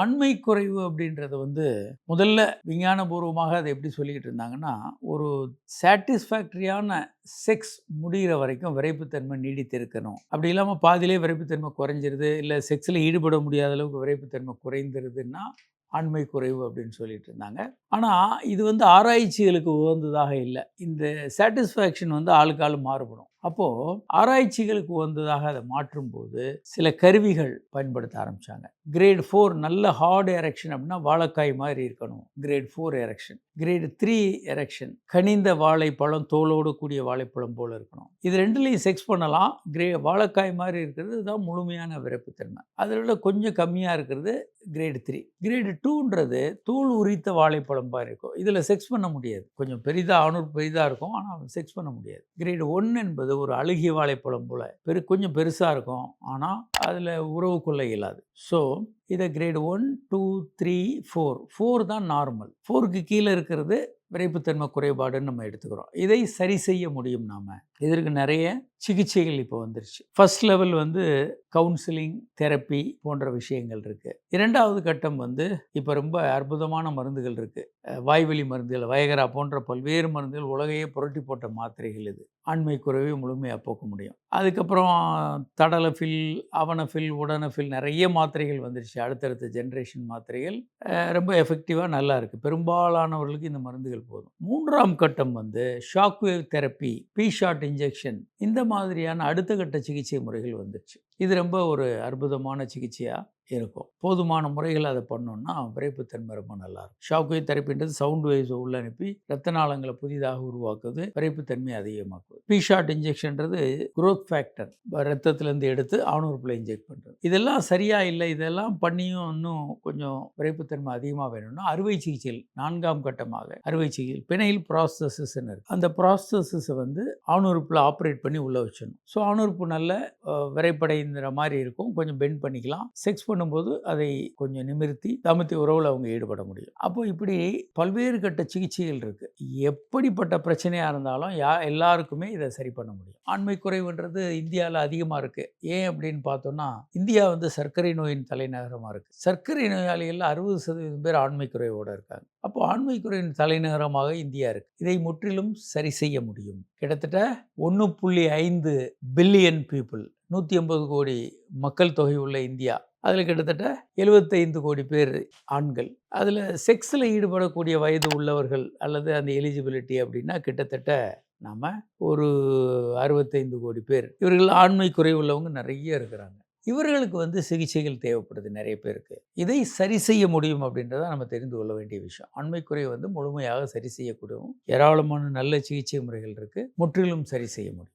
ஆண்மை குறைவு அப்படின்றது முதல்ல விஞ்ஞானபூர்வமாக அதை எப்படி சொல்லிக்கிட்டு இருந்தாங்கன்னா, ஒரு சாட்டிஸ்ஃபேக்டரியான செக்ஸ் முடிகிற வரைக்கும் விரைப்புத்தன்மை நீடித்து இருக்கணும். அப்படி இல்லாமல் பாதியிலே விரைப்புத்தன்மை குறைஞ்சிருது, இல்லை செக்ஸில் ஈடுபட முடியாத அளவுக்கு விரைப்புத்தன்மை குறைந்துருதுன்னா ஆண்மை குறைவு அப்படின்னு சொல்லிட்டு இருந்தாங்க. ஆனால் இது ஆராய்ச்சிகளுக்கு உகந்ததாக இல்லை. இந்த சாட்டிஸ்ஃபேக்ஷன் ஆளுக்கு ஆள் மாறுபடும். அப்போது ஆராய்ச்சிகளுக்கு உகந்ததாக அதை மாற்றும்போது சில கருவிகள் பயன்படுத்த ஆரம்பித்தாங்க. கிரேட் 4 நல்ல ஹார்டு எரெக்ஷன் அப்படின்னா வாழைக்காய் மாதிரி இருக்கணும், கிரேட் 4 எரெக்ஷன். கிரேட் 3 எரெக்ஷன் கனிந்த வாழைப்பழம், தோலோடு கூடிய வாழைப்பழம் போல் இருக்கணும். இது ரெண்டுலேயும் செக்ஸ் பண்ணலாம். வாழைக்காய் மாதிரி இருக்கிறது தான் முழுமையான விரைப்புத்தன்மை. அதை விட கொஞ்சம் கம்மியாக இருக்கிறது கிரேட் 3. கிரேட் 2ன்றது தூள் உரித்த வாழைப்பழம் மாதிரி இருக்கும். இதில் செக்ஸ் பண்ண முடியாது. கொஞ்சம் பெரிதாக ஆணூர் பெரிதாக இருக்கும், ஆனால் செக்ஸ் பண்ண முடியாது. கிரேட் 1 என்பது ஒரு அழுகிய வாழைப்பழம் போல் கொஞ்சம் பெருசாக இருக்கும், ஆனால் அதில் உறவு கொள்ள இயலாது. ஸோ இதை கிரேட் 1, 2, 3, 4 தான் நார்மல். 4க்கு கீழே இருக்கிறது விரைப்புத்தன்மை குறைபாடுன்னு நம்ம எடுத்துக்கிறோம். இதை சரி செய்ய முடியும். நாம் இதற்கு நிறைய சிகிச்சைகள் இப்போ வந்துருச்சு. ஃபர்ஸ்ட் லெவல் கவுன்சிலிங், தெரப்பி போன்ற விஷயங்கள் இருக்குது. இரண்டாவது கட்டம் இப்போ ரொம்ப அற்புதமான மருந்துகள் இருக்குது. வாய்வழி மருந்துகள், வயகரா போன்ற பல்வேறு மருந்துகள், உலகையே புரட்டி போட்ட மாத்திரைகள். இது ஆண்மை குறைவை முழுமையாக போக்க முடியும். அதுக்கப்புறம் தடலஃபில், அவனஃபில், உடனஃபில் நிறைய மாத்திரைகள் வந்துருச்சு. அடுத்தடுத்த ஜென்ரேஷன் மாத்திரைகள் ரொம்ப எஃபெக்டிவாக நல்லா இருக்குது. பெரும்பாலானவர்களுக்கு இந்த மருந்துகள் போதும். மூன்றாம் கட்டம் shock wave therapy, B-shot injection, இந்த மாதிரியான அடுத்த கட்ட சிகிச்சை முறைகள் வந்துருச்சு. இது ரொம்ப ஒரு அற்புதமான சிகிச்சையாக இருக்கும். போதுமான முறைகள் அதை பண்ணோன்னா விரைப்புத்தன்மை ரொம்ப நல்லாயிருக்கும். ஷாக் வேவ் தெரப்பின்றது சவுண்ட் வேவ்ஸை உள்ள அனுப்பி ரத்த நாளங்களை புதிதாக உருவாக்குது, விரைப்புத்தன்மை அதிகமாக்குது. பி-ஷாட் இன்ஜெக்ஷன்றது குரோத் ஃபேக்டர் ரத்தத்திலேருந்து எடுத்து ஆணுறுப்பில் இன்ஜெக்ட் பண்ணுறது. இதெல்லாம் சரியாக இல்லை. இதெல்லாம் பண்ணியும் இன்னும் கொஞ்சம் விரைப்புத்தன்மை அதிகமாக வேணும்னா அறுவை சிகிச்சைகள், 4ஆம் கட்டமாக அறுவை சிகிச்சை, பிணைல் ப்ராஸ்தசிஸ்ன்னு இருக்குது. அந்த ப்ராஸ்தசிஸை ஆணுறுப்பில் ஆப்ரேட் பண்ணி உள்ளே வச்சிடணும். ஸோ ஆணுறுப்பு நல்ல விரைப்படைங்கிற மாதிரி இருக்கும். கொஞ்சம் பெண்ட் பண்ணிக்கலாம். செக்ஸ் பண்ணும்போது அதை கொஞ்சம் நிமிர்த்தி தாம்பத்திய உறவில் அவங்க ஈடுபட முடியும். அப்போ இப்படி பல்வேறு கட்ட சிகிச்சைகள் இருக்குது. எப்படிப்பட்ட பிரச்சனையாக இருந்தாலும் எல்லாருக்குமே இதை சரி பண்ண முடியும். ஆண்மை குறைவுன்றது இந்தியாவில் அதிகமாக இருக்குது. ஏன் அப்படின்னு பார்த்தோம்னா, இந்தியா சர்க்கரை நோயின் தலைநகரமாக இருக்குது. சர்க்கரை நோயாளிகள் 60% பேர் ஆண்மை குறைவோடு இருக்காங்க. அப்போ ஆண்மை குறைவின் தலைநகரமாக இந்தியா இருக்குது. இதை முற்றிலும் சரி செய்ய முடியும். கிட்டத்தட்ட 1.5 பில்லியன் பீப்புள், 180 கோடி மக்கள் தொகை உள்ள இந்தியா. அதில் கிட்டத்தட்ட 75 கோடி பேர் ஆண்கள். அதில் செக்ஸில் ஈடுபடக்கூடிய வயது உள்ளவர்கள் அல்லது அந்த எலிஜிபிலிட்டி அப்படின்னா கிட்டத்தட்ட நாம் ஒரு 65 கோடி பேர். இவர்கள் ஆண்மை குறைவுள்ளவங்க நிறைய இருக்கிறாங்க. இவர்களுக்கு சிகிச்சைகள் தேவைப்படுது நிறைய பேருக்கு. இதை சரி செய்ய முடியும் அப்படின்றத நம்ம தெரிந்து கொள்ள வேண்டிய விஷயம். ஆண்மை குறைவு முழுமையாக சரி செய்யக்கூடிய ஏராளமான நல்ல சிகிச்சை முறைகள் இருக்குது. முற்றிலும் சரி செய்ய முடியும்.